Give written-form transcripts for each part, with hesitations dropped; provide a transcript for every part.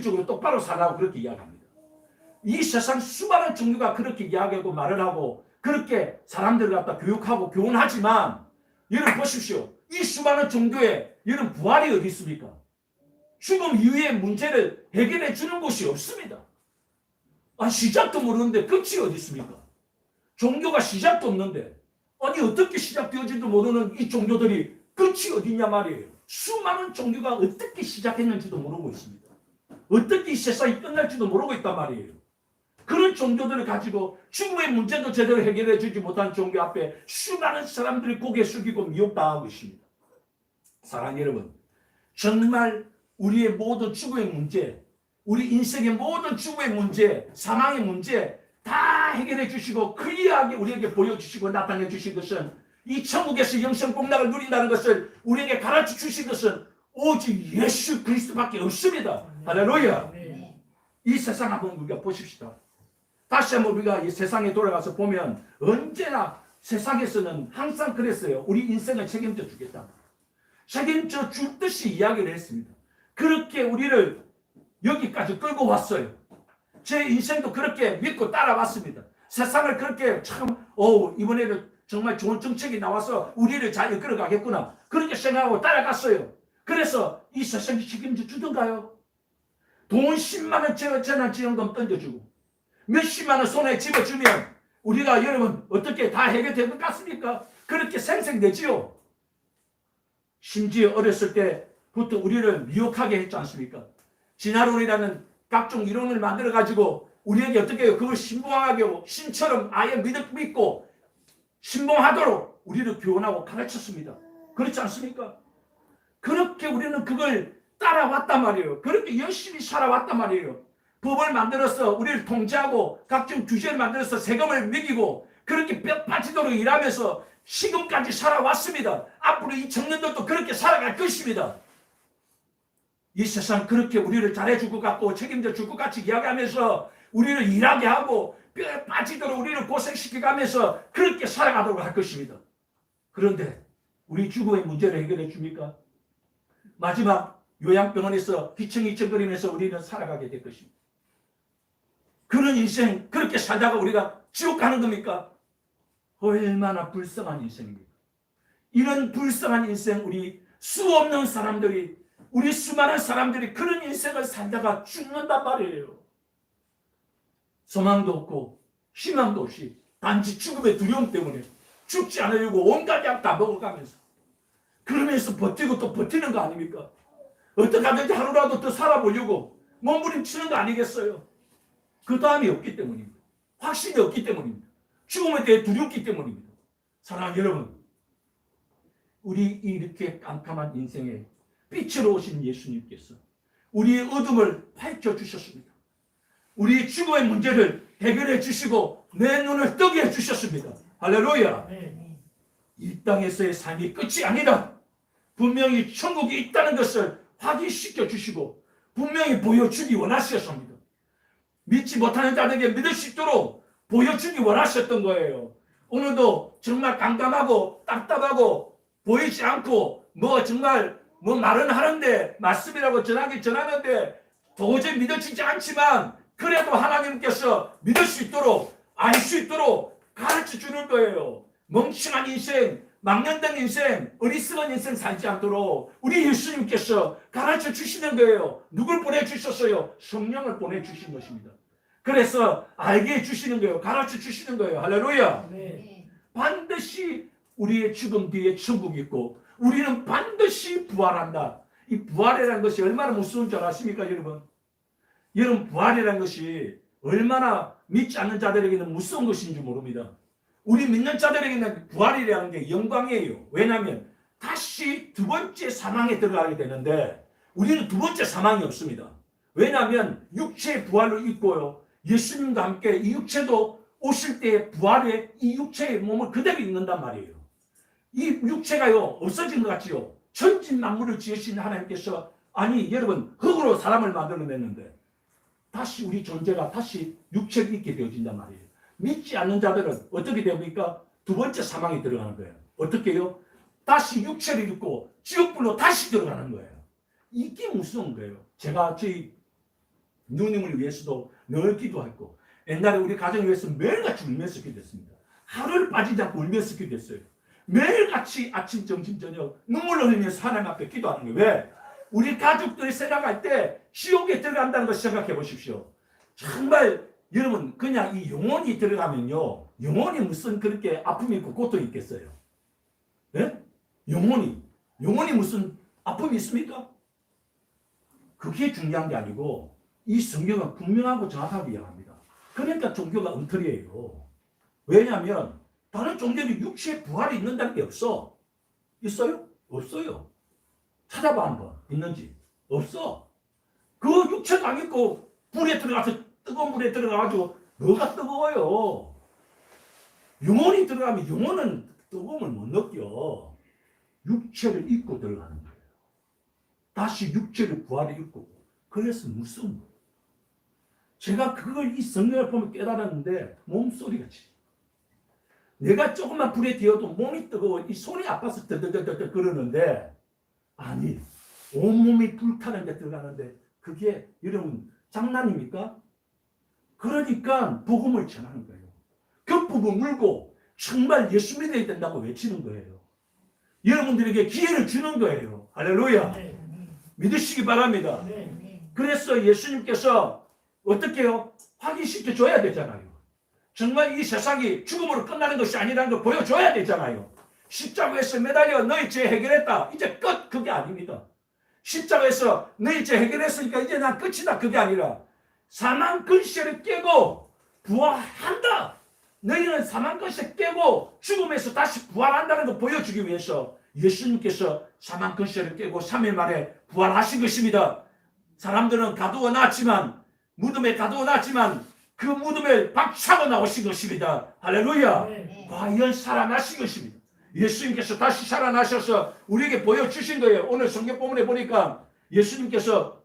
현실적으로 똑바로 살라고 그렇게 이야기합니다. 이 세상 수많은 종교가 그렇게 이야기하고 말을 하고 그렇게 사람들을 갖다 교육하고 교훈하지만 여러분 보십시오. 이 수많은 종교에 여러분 부활이 어디 있습니까? 죽음 이후의 문제를 해결해 주는 곳이 없습니다. 시작도 모르는데 끝이 어디 있습니까? 종교가 시작도 없는데 아니 어떻게 시작되어질지도 모르는 이 종교들이 끝이 어디냐 말이에요. 수많은 종교가 어떻게 시작했는지도 모르고 있습니다. 어떻게 이 세상이 끝날지도 모르고 있단 말이에요. 그런 종교들을 가지고 죽음의 문제도 제대로 해결해 주지 못한 종교 앞에 수많은 사람들이 고개 숙이고 미혹당하고 있습니다. 사랑하는 여러분, 정말 우리의 모든 죽음의 문제, 우리 인생의 모든 죽음의 문제, 사망의 문제 다 해결해 주시고 클리어하게 우리에게 보여주시고 나타내 주신 것은 이 천국에서 영생 복락을 누린다는 것을 우리에게 가르쳐 주신 것은 오직 예수 그리스도밖에 없습니다. 할렐루야. 이 세상 한번 우리가 보십시다. 다시 한번 우리가 이 세상에 돌아가서 보면 언제나 세상에서는 항상 그랬어요. 우리 인생을 책임져 주겠다. 책임져 줄 듯이 이야기를 했습니다. 그렇게 우리를 여기까지 끌고 왔어요. 제 인생도 그렇게 믿고 따라왔습니다. 세상을 그렇게 참 이번에는 정말 좋은 정책이 나와서 우리를 잘 이끌어가겠구나 그렇게 생각하고 따라갔어요. 그래서 이 세상이 책임져 주던가요? 돈 10만 원 재난지원금 던져주고 몇십만 원 손에 집어주면 우리가 여러분 어떻게 다 해결될 것 같습니까? 그렇게 생생되지요. 심지어 어렸을 때부터 우리를 미혹하게 했지 않습니까? 진화론이라는 각종 이론을 만들어가지고 우리에게 어떻게 해요? 그걸 신봉하게 하고 신처럼 아예 믿고 신봉하도록 우리를 교훈하고 가르쳤습니다. 그렇지 않습니까? 그렇게 우리는 그걸 따라왔단 말이에요. 그렇게 열심히 살아왔단 말이에요. 법을 만들어서 우리를 통제하고 각종 규제를 만들어서 세금을 매기고 그렇게 뼈 빠지도록 일하면서 지금까지 살아왔습니다. 앞으로 이 청년들도 그렇게 살아갈 것입니다. 이 세상 그렇게 우리를 잘해줄 것 같고 책임져 줄 것 같이 이야기하면서 우리를 일하게 하고 뼈에 빠지도록 우리를 고생시켜가면서 그렇게 살아가도록 할 것입니다. 그런데 우리 죽음의 문제를 해결해 줍니까? 마지막 요양병원에서 휘청휘청거리면서 우리는 살아가게 될 것입니다. 그런 인생 그렇게 살다가 우리가 지옥 가는 겁니까? 얼마나 불쌍한 인생입니까? 이런 불쌍한 인생 우리 수 없는 사람들이 우리 수많은 사람들이 그런 인생을 살다가 죽는단 말이에요. 소망도 없고 희망도 없이 단지 죽음의 두려움 때문에 죽지 않으려고 온갖 약 다 먹어가면서 그러면서 버티고 또 버티는 거 아닙니까? 어떻게 하든지 하루라도 더 살아보려고 몸부림치는 거 아니겠어요? 그 다음이 없기 때문입니다. 확신이 없기 때문입니다. 죽음에 대해 두렵기 때문입니다. 사랑하는 여러분, 우리 이렇게 깜깜한 인생에 빛으로 오신 예수님께서 우리의 어둠을 밝혀주셨습니다. 우리의 죽음의 문제를 해결해 주시고 내 눈을 뜨게 해주셨습니다. 할렐루야. 이 땅에서의 삶이 끝이 아니다. 분명히 천국이 있다는 것을 확인시켜 주시고 분명히 보여주기 원하셨습니다. 믿지 못하는 자들에게 믿을 수 있도록 보여주기 원하셨던 거예요. 오늘도 정말 깜깜하고 답답하고 보이지 않고 정말 말은 하는데 말씀이라고 전하는데 도저히 믿어지지 않지만 그래도 하나님께서 믿을 수 있도록 알 수 있도록 가르쳐 주는 거예요. 멍청한 인생, 망령된 인생, 어리석은 인생 살지 않도록 우리 예수님께서 가르쳐 주시는 거예요. 누굴 보내주셨어요? 성령을 보내주신 것입니다. 그래서 알게 해주시는 거예요. 가르쳐 주시는 거예요. 할렐루야. 네. 반드시 우리의 죽음 뒤에 천국이 있고 우리는 반드시 부활한다. 이 부활이라는 것이 얼마나 무서운 줄 아십니까, 여러분? 여러분, 부활이라는 것이 얼마나 믿지 않는 자들에게는 무서운 것인지 모릅니다. 우리 믿는 자들에게는 부활이라는 게 영광이에요. 왜냐하면 다시 두 번째 사망에 들어가게 되는데 우리는 두 번째 사망이 없습니다. 왜냐하면 육체의 부활로 있고요. 예수님과 함께 이 육체도 오실 때 부활에 이 육체의 몸을 그대로 입는단 말이에요. 이 육체가요 없어진 것 같지요. 천지 만물을 지으신 하나님께서 여러분 흙으로 사람을 만들어냈는데 다시 우리 존재가 다시 육체를 입게 되어진단 말이에요. 믿지 않는 자들은 어떻게 됩니까? 두 번째 사망에 들어가는 거예요. 어떻게 해요? 다시 육체를 입고 지옥불로 다시 들어가는 거예요. 이게 무서운 거예요. 제가 저희 누님을 위해서도 늘 기도했고 옛날에 우리 가정을 위해서 매일같이 울면서 기도했습니다. 하루를 빠지지 않고 울면서 기도했어요. 매일같이 아침, 점심, 저녁 눈물을 흘리면서 하나님 앞에 기도하는 거예요. 왜? 우리 가족들이 생각할 때 지옥에 들어간다는 걸 생각해 보십시오. 정말 여러분 그냥 이 영혼이 들어가면요. 영혼이 무슨 그렇게 아픔이 있고 고통이 있겠어요? 예? 영혼이 무슨 아픔이 있습니까? 그게 중요한 게 아니고 이 성경은 분명하고 정확하게 이야기합니다. 그러니까 종교가 엉터리예요. 왜냐하면 다른 종교는 육체의 부활이 있는다는 게 없어. 있어요? 없어요. 찾아봐 한번. 있는지. 없어. 그 육체가 안 있고 불에 들어가서 뜨거운 물에 들어가가지고 뭐가 뜨거워요. 영혼이 들어가면 영혼은 뜨거움을 못 느껴. 육체를 입고 들어가는 거예요. 다시 육체를 부활에 입고. 그래서 무슨 제가 그걸 이 성경을 보면 깨달았는데 몸소리가 치. 내가 조금만 불에 튀어도 몸이 뜨거워 이 손이 아파서 더더더더 그러는데 아니 온몸이 불타는 데 들어가는데 그게 여러분 장난입니까? 그러니까 복음을 전하는 거예요. 그 부분 물고 정말 예수 믿어야 된다고 외치는 거예요. 여러분들에게 기회를 주는 거예요. 할렐루야. 믿으시기 바랍니다. 그래서 예수님께서 어떻게 해요? 확인시켜 줘야 되잖아요. 정말 이 세상이 죽음으로 끝나는 것이 아니라는 걸 보여줘야 되잖아요. 십자가에서 매달려 너희 죄 해결했다. 이제 끝. 그게 아닙니다. 십자가에서 너희 죄 해결했으니까 이제 난 끝이다. 그게 아니라 사망 근세를 깨고 부활한다. 너희는 사망 근세 깨고 죽음에서 다시 부활한다는 걸 보여주기 위해서 예수님께서 사망 근세를 깨고 3일 만에 부활하신 것입니다. 사람들은 가두어 놨지만 무덤에 가두어 놨지만 그 무덤을 박차고 나오신 것입니다. 할렐루야. 과연 살아나신 것입니다. 예수님께서 다시 살아나셔서 우리에게 보여주신 거예요. 오늘 성경 본문에 보니까 예수님께서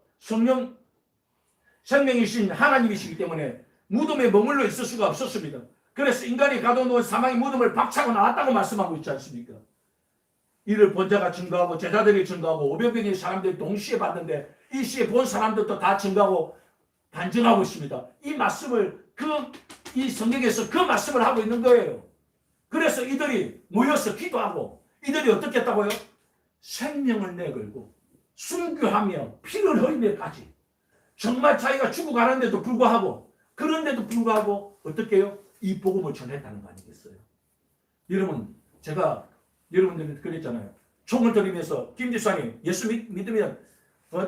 생명이신 하나님이시기 때문에 무덤에 머물러 있을 수가 없었습니다. 그래서 인간이 가둬놓은 사망의 무덤을 박차고 나왔다고 말씀하고 있지 않습니까? 이를 본 자가 증거하고 제자들이 증거하고 500명의 사람들이 동시에 봤는데 이 시에 본 사람들도 다 증거하고 반증하고 있습니다. 이 말씀을 이 성경에서 그 말씀을 하고 있는 거예요. 그래서 이들이 모여서 기도하고 이들이 어떻게 했다고요? 생명을 내걸고 순교하며 피를 흘리며까지 정말 자기가 죽어가는데도 불구하고 그런데도 불구하고 어떻게 해요? 이 복음을 전했다는 거 아니겠어요? 여러분 제가 여러분들이 그랬잖아요. 총을 들이면서 김지수님 예수 믿으면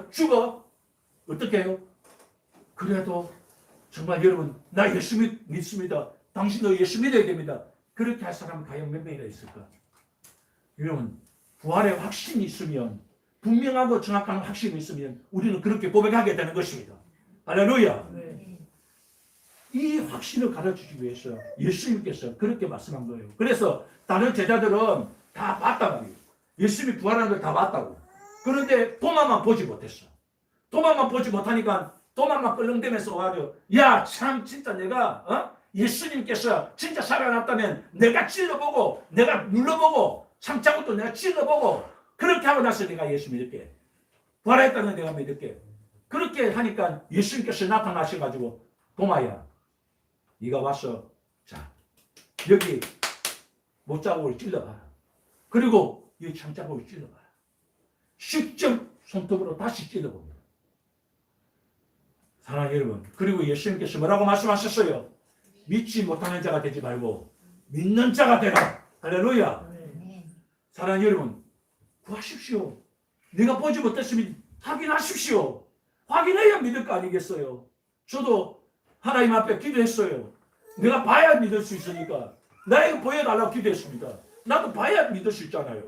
죽어. 어떻게 해요? 그래도 정말 여러분 나 예수 믿습니다. 당신도 예수 믿어야 됩니다. 그렇게 할 사람은 과연 몇 명이나 있을까? 여러분 부활의 확신이 있으면 분명하고 정확한 확신이 있으면 우리는 그렇게 고백하게 되는 것입니다. 할렐루야. 이 확신을 가르치기 위해서 예수님께서 그렇게 말씀한 거예요. 그래서 다른 제자들은 다 봤단 말이에요. 예수님이 부활하는 걸 다 봤다고. 그런데 도마만 보지 못했어. 도마만 보지 못하니까 도마만 끌렁대면서 와가지고 야 참 진짜 내가 예수님께서 진짜 살아났다면 내가 찔러보고 내가 눌러보고 참자고도 내가 찔러보고 그렇게 하고 나서 내가 예수 믿을게. 부활했다는 내가 믿을게. 그렇게 하니까 예수님께서 나타나셔가지고 도마야 네가 와서 자 여기 못자국을 찔러봐라. 그리고 이 참자국을 찔러봐라. 직접 손톱으로 다시 찔러봅니다. 사랑하는 여러분, 그리고 예수님께서 뭐라고 말씀하셨어요? 믿지 못하는 자가 되지 말고 믿는 자가 되라. 할렐루야. 사랑하는 여러분, 구하십시오. 내가 보지 못했으면 확인하십시오. 확인해야 믿을 거 아니겠어요? 저도 하나님 앞에 기도했어요. 내가 봐야 믿을 수 있으니까 나에게 보여달라고 기도했습니다. 나도 봐야 믿을 수 있잖아요.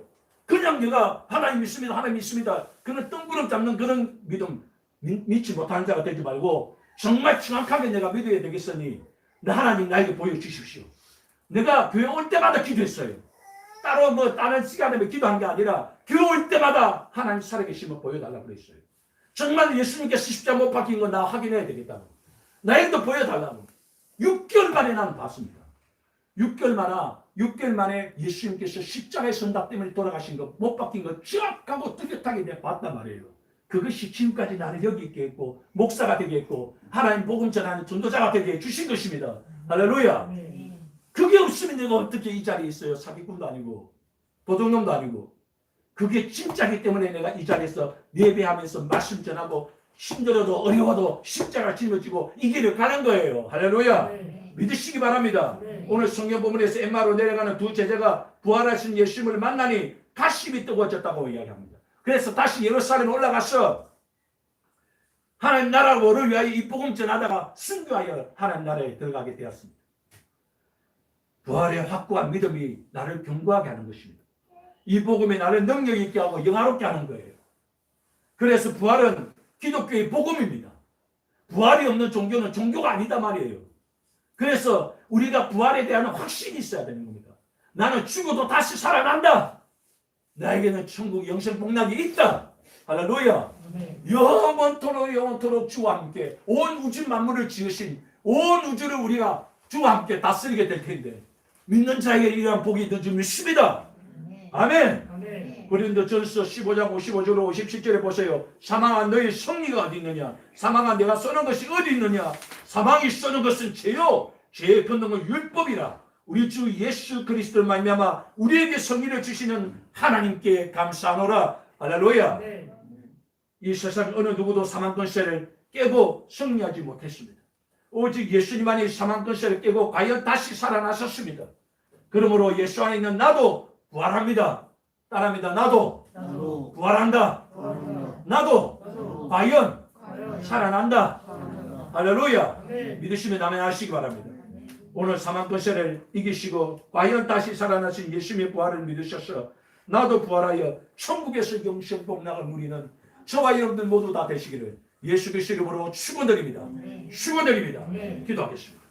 그냥 내가 하나님 믿습니다. 하나님 믿습니다. 그런 뜬구름 잡는 그런 믿음 믿지 못하는 자가 되지 말고 정말 정확하게 내가 믿어야 되겠으니 하나님 나에게 보여주십시오. 내가 교회 올 때마다 기도했어요. 따로 다른 시간에 기도한 게 아니라 교회 올 때마다 하나님 살아계심을 보여달라고 그랬어요. 정말 예수님께서 십자가 못 박힌 거 나 확인해야 되겠다고. 나에게도 보여달라고. 6개월 만에 나는 봤습니다. 6개월 만에 예수님께서 십자가의 선답 때문에 돌아가신 거, 못 박힌 거 정확하고 뚜렷하게 내가 봤단 말이에요. 그것이 지금까지 나를 여기 있게 했고 목사가 되게 했고 하나님 복음 전하는 전도자가 되게 해주신 것입니다. 할렐루야. 그게 없으면 내가 어떻게 이 자리에 있어요? 사기꾼도 아니고 도둑놈도 아니고. 그게 진짜기 때문에 내가 이 자리에서 예배하면서 말씀 전하고 힘들어도 어려워도 십자가 짊어지고 이 길을 가는 거예요. 할렐루야. 믿으시기 바랍니다. 오늘 성경 본문에서 엠마로 내려가는 두 제자가 부활하신 예수님을 만나니 가슴이 뜨거워졌다고 이야기합니다. 그래서 다시 예루살렘에 올라가서 하나님 나라를 위하여 이 복음 전하다가 승교하여 하나님 나라에 들어가게 되었습니다. 부활의 확고한 믿음이 나를 견고하게 하는 것입니다. 이 복음이 나를 능력 있게 하고 영화롭게 하는 거예요. 그래서 부활은 기독교의 복음입니다. 부활이 없는 종교는 종교가 아니다 말이에요. 그래서 우리가 부활에 대한 확신이 있어야 되는 겁니다. 나는 죽어도 다시 살아난다. 나에게는 천국 영생 복락이 있다. 할렐루야. 영원토록 주와 함께 온 우주 만물을 지으신 온 우주를 우리가 주와 함께 다스리게 될 텐데 믿는 자에게 이러한 복이 있는 줄 믿습니다. 아멘. 고린도전서 15장 55절로 57절에 보세요. 사망한 너희 승리가 어디 있느냐? 사망한 내가 쏘는 것이 어디 있느냐? 사망이 쏘는 것은 죄요. 죄의 권능은 율법이라. 우리 주 예수 그리스도를 말미암아 우리에게 승리를 주시는 하나님께 감사하노라. 할렐루야. 이 세상 어느 누구도 사망 권세를 깨고 승리하지 못했습니다. 오직 예수님만이 사망 권세를 깨고 과연 다시 살아나셨습니다. 그러므로 예수 안에 있는 나도 부활합니다. 따라합니다. 나도 부활한다. 나도 과연 살아난다. 할렐루야. 믿으시면 아멘 하시기 바랍니다. 오늘 사망 권세를 이기시고 과연 다시 살아나신 예수님의 부활을 믿으셔서 나도 부활하여 천국에서 영생 복락을 누리는 저와 여러분들 모두 다 되시기를 예수 그리스도 이름으로 축원드립니다. 축원드립니다. 기도하겠습니다.